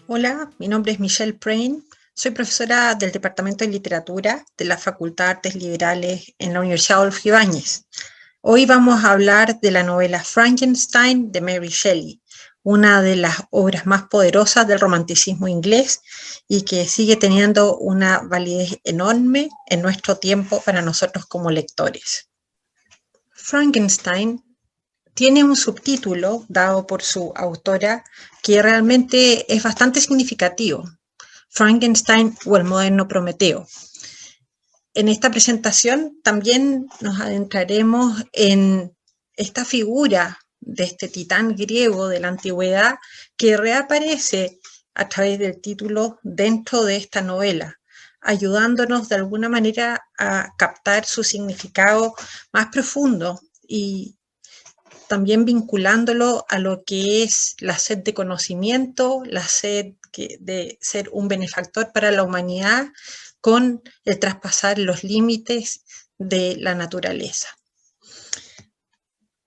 Hola, mi nombre es Michelle Prain, soy profesora del Departamento de Literatura de la Facultad de Artes Liberales en la Universidad Adolfo Ibáñez. Hoy vamos a hablar de la novela Frankenstein de Mary Shelley, una de las obras más poderosas del romanticismo inglés y que sigue teniendo una validez enorme en nuestro tiempo para nosotros como lectores. Frankenstein tiene un subtítulo dado por su autora que realmente es bastante significativo: Frankenstein o el moderno Prometeo. En esta presentación también nos adentraremos en esta figura de este titán griego de la antigüedad que reaparece a través del título dentro de esta novela, ayudándonos de alguna manera a captar su significado más profundo y también vinculándolo a lo que es la sed de conocimiento, la sed de ser un benefactor para la humanidad, con el traspasar los límites de la naturaleza.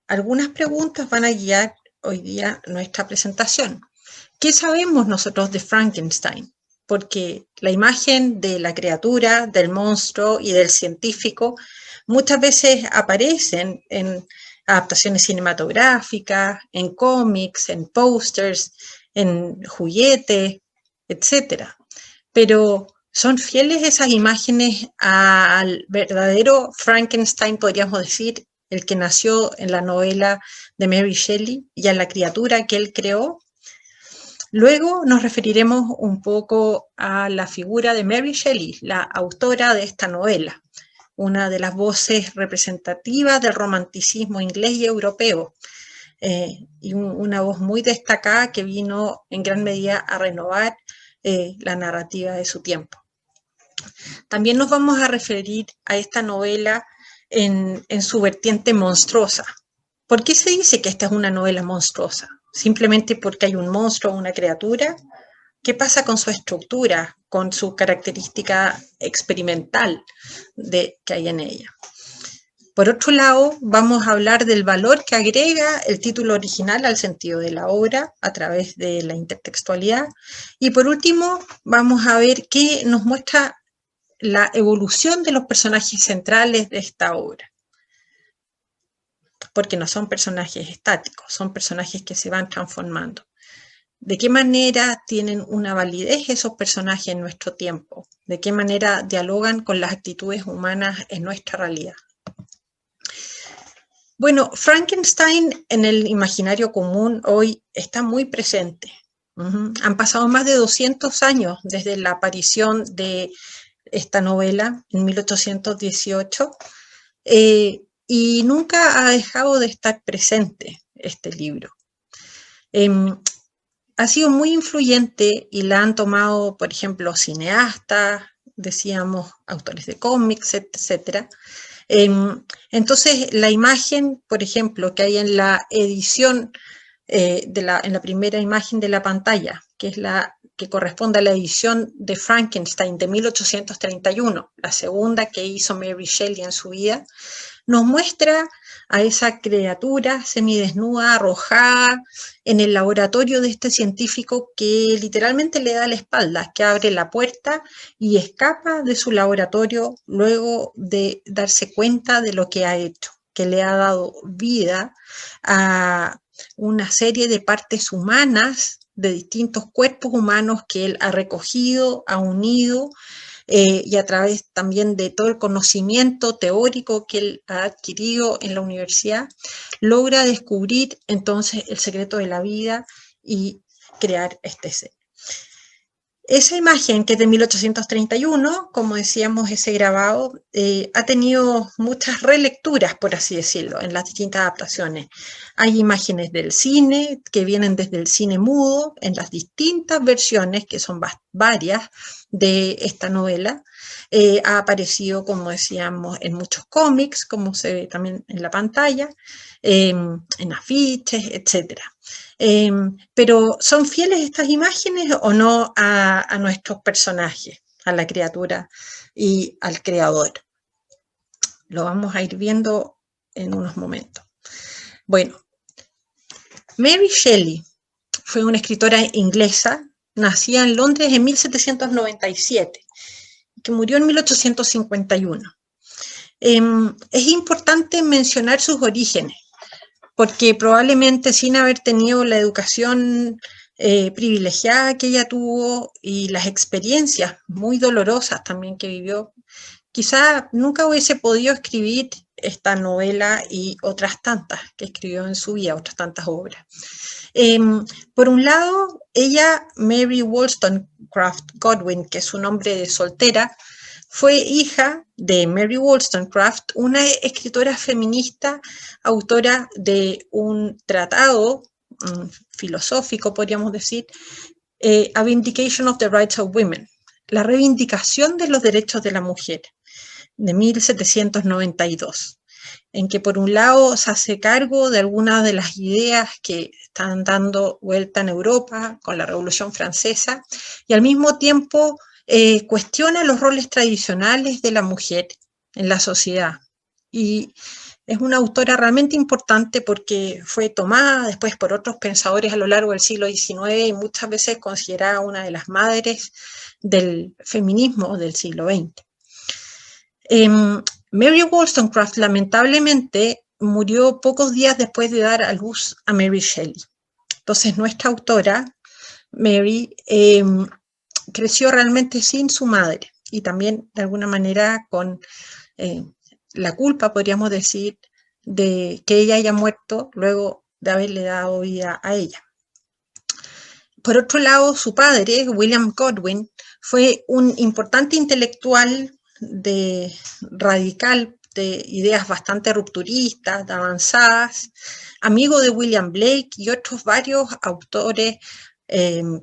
Algunas preguntas van a guiar hoy día nuestra presentación. ¿Qué sabemos nosotros de Frankenstein? Porque la imagen de la criatura, del monstruo y del científico muchas veces aparecen en adaptaciones cinematográficas, en cómics, en pósters, en juguetes, etc. Pero ¿son fieles esas imágenes al verdadero Frankenstein, podríamos decir, el que nació en la novela de Mary Shelley, y a la criatura que él creó? Luego nos referiremos un poco a la figura de Mary Shelley, la autora de esta novela, una de las voces representativas del romanticismo inglés y europeo, y una voz muy destacada que vino en gran medida a renovar la narrativa de su tiempo. También nos vamos a referir a esta novela en su vertiente monstruosa. ¿Por qué se dice que esta es una novela monstruosa? ¿Simplemente porque hay un monstruo o una criatura? ¿Qué pasa con su estructura, con su característica experimental que hay en ella? Por otro lado, vamos a hablar del valor que agrega el título original al sentido de la obra a través de la intertextualidad. Y por último, vamos a ver qué nos muestra la evolución de los personajes centrales de esta obra. Porque no son personajes estáticos, son personajes que se van transformando. ¿De qué manera tienen una validez esos personajes en nuestro tiempo? ¿De qué manera dialogan con las actitudes humanas en nuestra realidad? Bueno, Frankenstein en el imaginario común hoy está muy presente. Han pasado más de 200 años desde la aparición de esta novela en 1818, y nunca ha dejado de estar presente este libro. Ha sido muy influyente y la han tomado, por ejemplo, cineastas, decíamos, autores de cómics, etc. Entonces, la imagen, por ejemplo, que hay en la edición, en la primera imagen de la pantalla, que es la que corresponde a la edición de Frankenstein de 1831, la segunda que hizo Mary Shelley en su vida, nos muestra a esa criatura semidesnuda, arrojada en el laboratorio de este científico que literalmente le da la espalda, que abre la puerta y escapa de su laboratorio luego de darse cuenta de lo que ha hecho, que le ha dado vida a una serie de partes humanas, de distintos cuerpos humanos que él ha recogido, ha unido, y a través también de todo el conocimiento teórico que él ha adquirido en la universidad, logra descubrir entonces el secreto de la vida y crear este ser. Esa imagen, que es de 1831, como decíamos, ese grabado, ha tenido muchas relecturas, por así decirlo, en las distintas adaptaciones. Hay imágenes del cine, que vienen desde el cine mudo, en las distintas versiones, que son varias, de esta novela. Ha aparecido, como decíamos, en muchos cómics, como se ve también en la pantalla, en afiches, etc. Pero ¿son fieles estas imágenes o no a nuestros personajes? a la criatura y al creador. Lo vamos a ir viendo en unos momentos. Bueno, Mary Shelley fue una escritora inglesa, nacida en Londres en 1797, que murió en 1851. Es importante mencionar sus orígenes, porque probablemente sin haber tenido la educación privilegiada que ella tuvo y las experiencias muy dolorosas también que vivió, quizá nunca hubiese podido escribir esta novela y otras tantas que escribió en su vida, otras tantas obras. Por un lado, ella, Mary Wollstonecraft Godwin, que es su nombre de soltera, fue hija de Mary Wollstonecraft, una escritora feminista, autora de un tratado filosófico, podríamos decir, A Vindication of the Rights of Women, la reivindicación de los derechos de la mujer, de 1792, en que por un lado se hace cargo de algunas de las ideas que están dando vuelta en Europa con la Revolución Francesa y al mismo tiempo cuestiona los roles tradicionales de la mujer en la sociedad. Y es una autora realmente importante porque fue tomada después por otros pensadores a lo largo del siglo XIX y muchas veces considerada una de las madres del feminismo del siglo XX. Mary Wollstonecraft lamentablemente murió pocos días después de dar a luz a Mary Shelley. Entonces nuestra autora, Mary, creció realmente sin su madre y también de alguna manera con la culpa, podríamos decir, de que ella haya muerto luego de haberle dado vida a ella. Por otro lado, su padre, William Godwin, fue un importante intelectual radical, de ideas bastante rupturistas, avanzadas, amigo de William Blake y otros varios autores,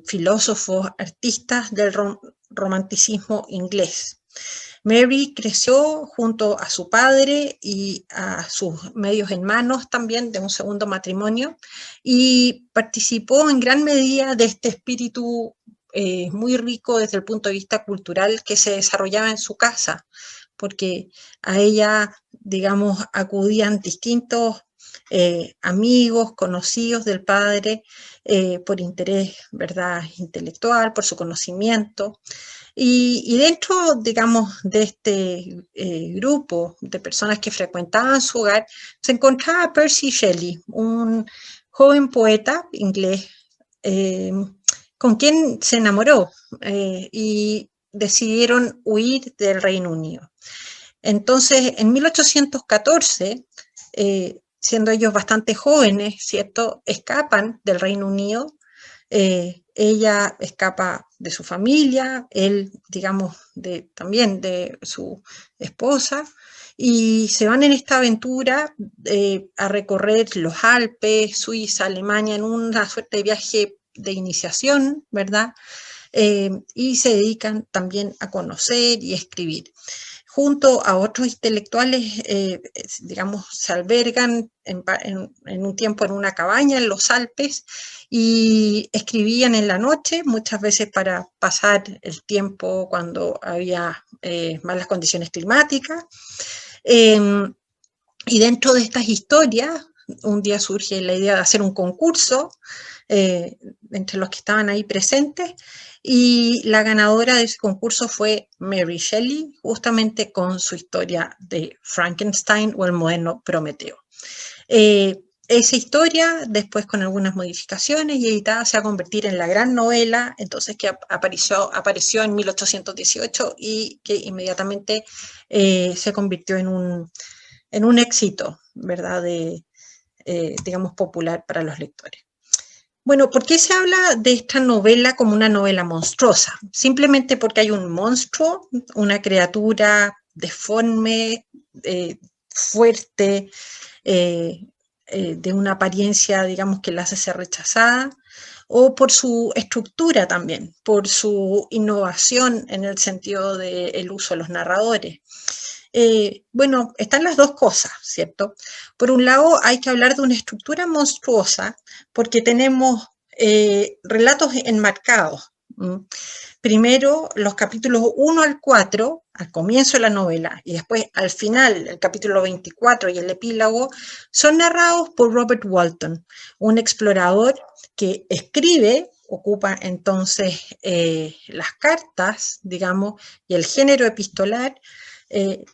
filósofos, artistas del romanticismo inglés. Mary creció junto a su padre y a sus medios hermanos también de un segundo matrimonio y participó en gran medida de este espíritu muy rico desde el punto de vista cultural que se desarrollaba en su casa, porque a ella, digamos, acudían distintos amigos, conocidos del padre, por interés, ¿verdad?, intelectual, por su conocimiento. Y dentro, digamos, de este grupo de personas que frecuentaban su hogar, se encontraba Percy Shelley, un joven poeta inglés con quien se enamoró y decidieron huir del Reino Unido. Entonces, en 1814, siendo ellos bastante jóvenes, ¿cierto?, escapan del Reino Unido. Ella escapa de su familia, él, digamos, también de su esposa, y se van en esta aventura a recorrer los Alpes, Suiza, Alemania, en una suerte de viaje de iniciación, ¿verdad? Y se dedican también a conocer y escribir. Junto a otros intelectuales, digamos, se albergan en un tiempo en una cabaña en los Alpes y escribían en la noche, muchas veces para pasar el tiempo cuando había malas condiciones climáticas. Y dentro de estas historias, un día surge la idea de hacer un concurso entre los que estaban ahí presentes, y la ganadora de ese concurso fue Mary Shelley, justamente con su historia de Frankenstein o el moderno Prometeo. Esa historia, después con algunas modificaciones y editada, se va a convertir en la gran novela, entonces que apareció en 1818 y que inmediatamente se convirtió en un éxito, ¿verdad?, digamos, popular para los lectores. Bueno, ¿por qué se habla de esta novela como una novela monstruosa? Simplemente porque hay un monstruo, una criatura deforme, fuerte, de una apariencia, digamos, que la hace ser rechazada, o por su estructura también, por su innovación en el sentido del uso de los narradores. Bueno, están las dos cosas, ¿cierto? Por un lado, hay que hablar de una estructura monstruosa porque tenemos relatos enmarcados, Primero, los capítulos 1 al 4, al comienzo de la novela, y después al final, el capítulo 24 y el epílogo, son narrados por Robert Walton, un explorador que escribe, ocupa entonces las cartas, digamos, y el género epistolar,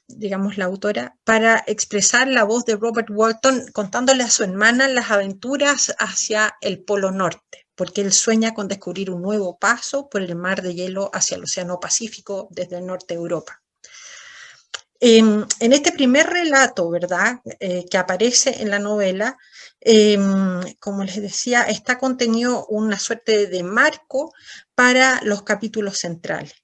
digamos, la autora, para expresar la voz de Robert Walton contándole a su hermana las aventuras hacia el Polo Norte, porque él sueña con descubrir un nuevo paso por el mar de hielo hacia el Océano Pacífico desde el norte de Europa. En este primer relato, ¿verdad?, que aparece en la novela, como les decía, está contenido una suerte de marco para los capítulos centrales.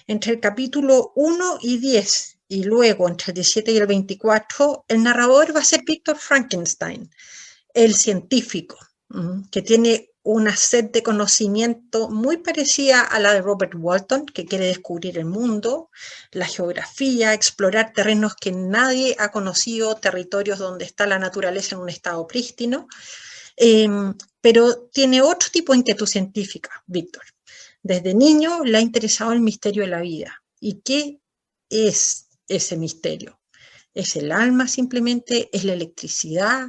Entre el capítulo 1 y 10, y luego entre el 17 y el 24, el narrador va a ser Victor Frankenstein, el científico, que tiene una sed de conocimiento muy parecida a la de Robert Walton, que quiere descubrir el mundo, la geografía, explorar terrenos que nadie ha conocido, territorios donde está la naturaleza en un estado prístino, pero tiene otro tipo de inquietud científica, Víctor. Desde niño le ha interesado el misterio de la vida. ¿Y qué es ese misterio? ¿Es el alma simplemente? ¿Es la electricidad?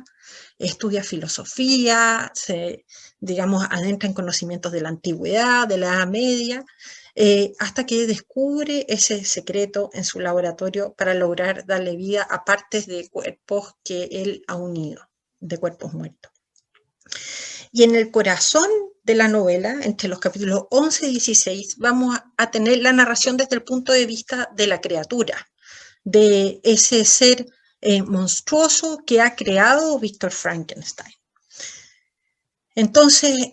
Estudia filosofía, se, digamos, adentra en conocimientos de la antigüedad, de la Edad Media, hasta que descubre ese secreto en su laboratorio para lograr darle vida a partes de cuerpos que él ha unido, de cuerpos muertos. Y en el corazón de la novela, entre los capítulos 11 y 16, vamos a tener la narración desde el punto de vista de la criatura, de ese ser monstruoso que ha creado Víctor Frankenstein. Entonces,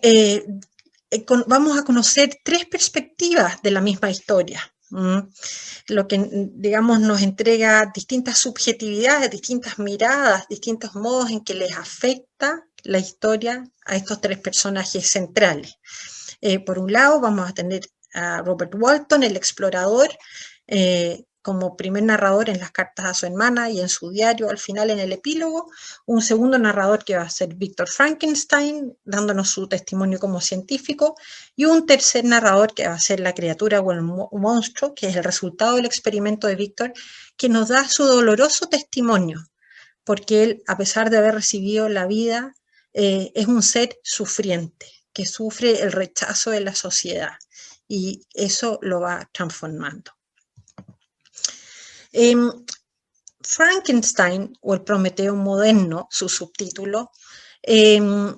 vamos a conocer tres perspectivas de la misma historia, lo que, digamos, nos entrega distintas subjetividades, distintas miradas, distintos modos en que les afecta la historia a estos tres personajes centrales. Por un lado, vamos a tener a Robert Walton, el explorador, como primer narrador en las cartas a su hermana y en su diario al final en el epílogo, un segundo narrador que va a ser Victor Frankenstein, dándonos su testimonio como científico, y un tercer narrador que va a ser la criatura o el monstruo, que es el resultado del experimento de Victor, que nos da su doloroso testimonio, porque él, a pesar de haber recibido la vida, es un ser sufriente, que sufre el rechazo de la sociedad, y eso lo va transformando. Frankenstein, o el Prometeo moderno, su subtítulo, es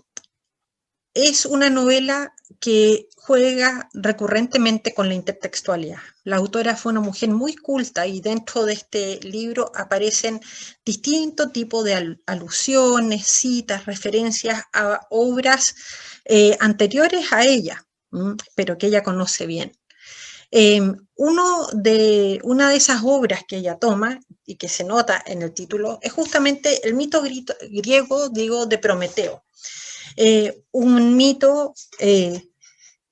una novela que juega recurrentemente con la intertextualidad. La autora fue una mujer muy culta y dentro de este libro aparecen distintos tipos de alusiones, citas, referencias a obras anteriores a ella, pero que ella conoce bien. Una de esas obras que ella toma y que se nota en el título es justamente el mito griego, digo, de Prometeo. Un mito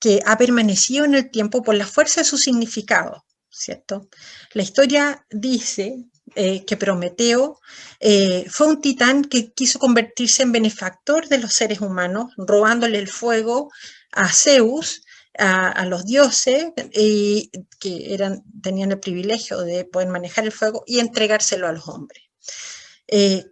que ha permanecido en el tiempo por la fuerza de su significado, ¿cierto? La historia dice que Prometeo fue un titán que quiso convertirse en benefactor de los seres humanos, robándole el fuego a Zeus, a los dioses, y que tenían el privilegio de poder manejar el fuego y entregárselo a los hombres.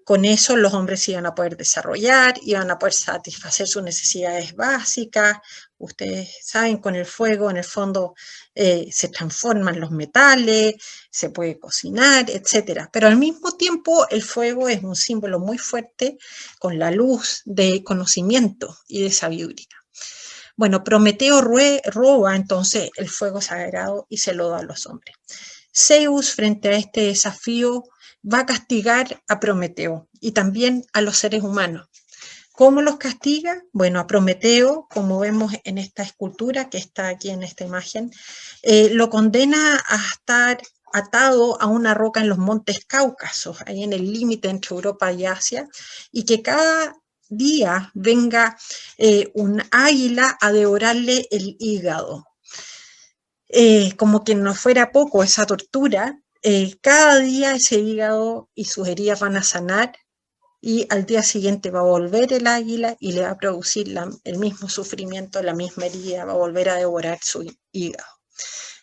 Con eso los hombres iban a poder desarrollar, iban a poder satisfacer sus necesidades básicas. Ustedes saben, con el fuego en el fondo se transforman los metales, se puede cocinar, etc. Pero al mismo tiempo el fuego es un símbolo muy fuerte con la luz de conocimiento y de sabiduría. Bueno, Prometeo roba entonces el fuego sagrado y se lo da a los hombres. Zeus, frente a este desafío, va a castigar a Prometeo y también a los seres humanos. ¿Cómo los castiga? Bueno, a Prometeo, como vemos en esta escultura que está aquí en esta imagen, lo condena a estar atado a una roca en los montes Cáucasos, ahí en el límite entre Europa y Asia, y que cada día venga un águila a devorarle el hígado. Como que no fuera poco esa tortura, cada día ese hígado y sus heridas van a sanar y al día siguiente va a volver el águila y le va a producir el mismo sufrimiento, la misma herida, va a volver a devorar su hígado.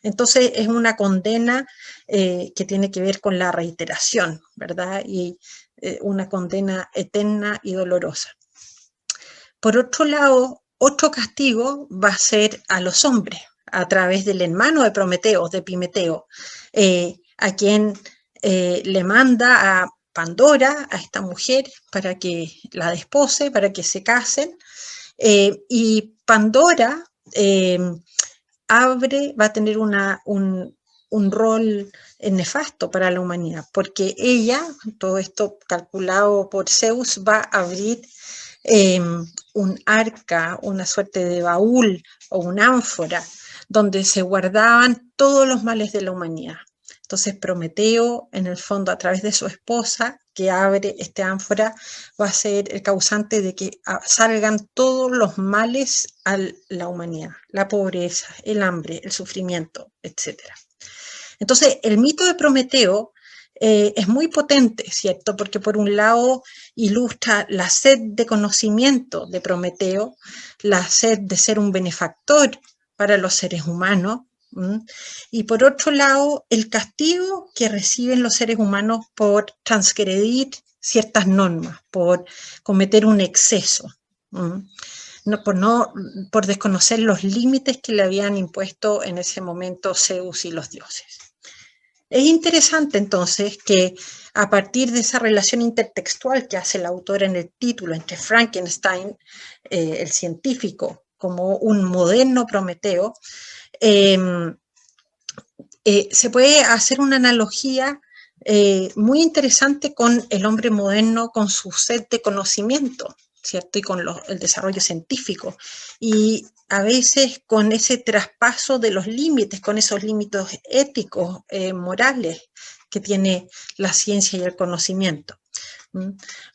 Entonces es una condena que tiene que ver con la reiteración, ¿verdad? Y una condena eterna y dolorosa. Por otro lado, otro castigo va a ser a los hombres, a través del hermano de Prometeo, de Epimeteo, a quien le manda a Pandora, a esta mujer, para que la despose, para que se casen, y Pandora va a tener un rol nefasto para la humanidad, porque ella, todo esto calculado por Zeus, va a abrir un arca, una suerte de baúl o un ánfora, donde se guardaban todos los males de la humanidad. Entonces Prometeo, en el fondo, a través de su esposa, que abre este ánfora, va a ser el causante de que salgan todos los males a la humanidad, la pobreza, el hambre, el sufrimiento, etc. Entonces, el mito de Prometeo es muy potente, ¿cierto? Porque por un lado ilustra la sed de conocimiento de Prometeo, la sed de ser un benefactor para los seres humanos, y por otro lado, el castigo que reciben los seres humanos por transgredir ciertas normas, por cometer un exceso, por desconocer los límites que le habían impuesto en ese momento Zeus y los dioses. Es interesante entonces que a partir de esa relación intertextual que hace la autora en el título entre Frankenstein, el científico, como un moderno Prometeo, se puede hacer una analogía muy interesante con el hombre moderno, con su sed de conocimiento, ¿cierto? Y con el desarrollo científico. Y a veces con ese traspaso de los límites, con esos límites éticos, morales que tiene la ciencia y el conocimiento.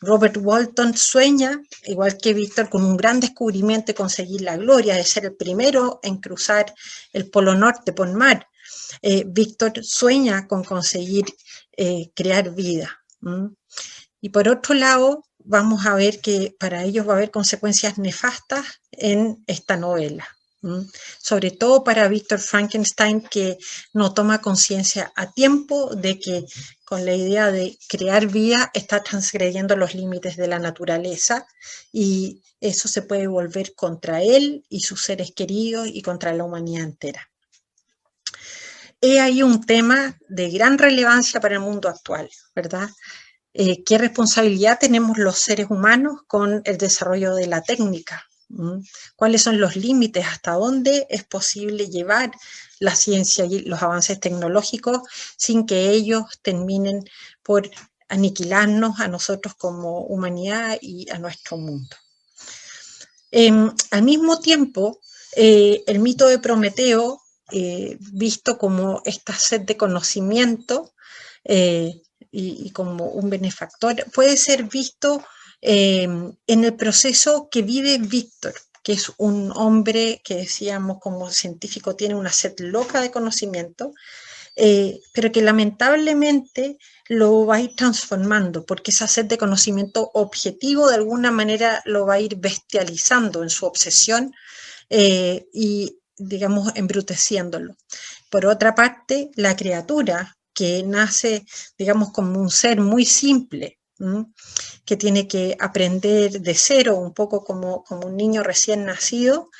Robert Walton sueña, igual que Víctor, con un gran descubrimiento de conseguir la gloria, de ser el primero en cruzar el Polo Norte por mar. Víctor sueña con conseguir crear vida. Y por otro lado, vamos a ver que para ellos va a haber consecuencias nefastas en esta novela. Sobre todo para Víctor Frankenstein, que no toma conciencia a tiempo de que con la idea de crear vida está transgrediendo los límites de la naturaleza, y eso se puede volver contra él y sus seres queridos y contra la humanidad entera. He ahí un tema de gran relevancia para el mundo actual, ¿verdad? ¿Qué responsabilidad tenemos los seres humanos con el desarrollo de la técnica? ¿Cuáles son los límites? ¿Hasta dónde es posible llevar la ciencia y los avances tecnológicos sin que ellos terminen por aniquilarnos a nosotros como humanidad y a nuestro mundo? Al mismo tiempo, el mito de Prometeo, visto como esta sed de conocimiento y como un benefactor, puede ser visto en el proceso que vive Víctor, que es un hombre que decíamos como científico tiene una sed loca de conocimiento, pero que lamentablemente lo va a ir transformando, porque esa sed de conocimiento objetivo de alguna manera lo va a ir bestializando en su obsesión y, digamos, embruteciéndolo. Por otra parte, la criatura que nace, digamos, como un ser muy simple, que tiene que aprender de cero, un poco como un niño recién nacido,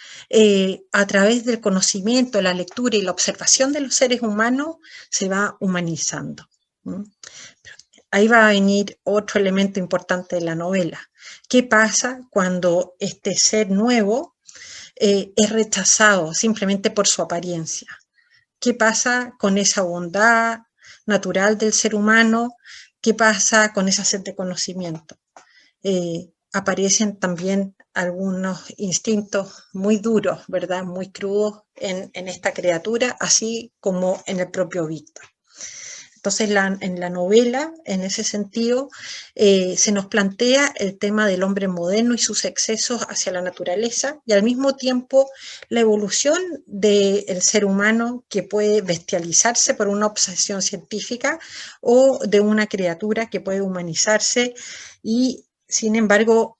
a través del conocimiento, la lectura y la observación de los seres humanos, se va humanizando. Ahí va a venir otro elemento importante de la novela. ¿Qué pasa cuando este ser nuevo es rechazado simplemente por su apariencia? ¿Qué pasa con esa bondad natural del ser humano? ¿Qué pasa con esa sed de conocimiento? Aparecen también algunos instintos muy duros, ¿verdad? Muy crudos en esta criatura, así como en el propio Víctor. Entonces, en la novela, en ese sentido, se nos plantea el tema del hombre moderno y sus excesos hacia la naturaleza, y al mismo tiempo la evolución del ser humano, que puede bestializarse por una obsesión científica, o de una criatura que puede humanizarse y Sin embargo,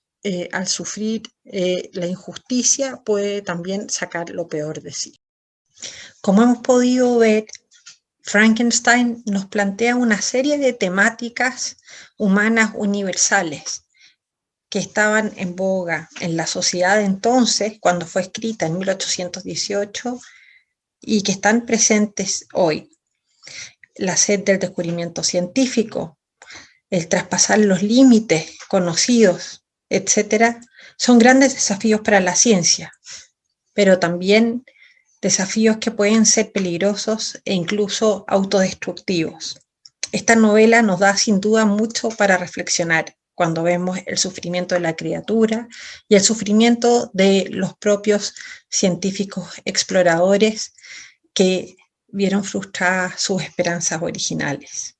al sufrir la injusticia puede también sacar lo peor de sí. Como hemos podido ver, Frankenstein nos plantea una serie de temáticas humanas universales que estaban en boga en la sociedad de entonces, cuando fue escrita en 1818, y que están presentes hoy. La sed del descubrimiento científico, el traspasar los límites conocidos, etcétera, son grandes desafíos para la ciencia, pero también desafíos que pueden ser peligrosos e incluso autodestructivos. Esta novela nos da sin duda mucho para reflexionar cuando vemos el sufrimiento de la criatura y el sufrimiento de los propios científicos exploradores que vieron frustradas sus esperanzas originales.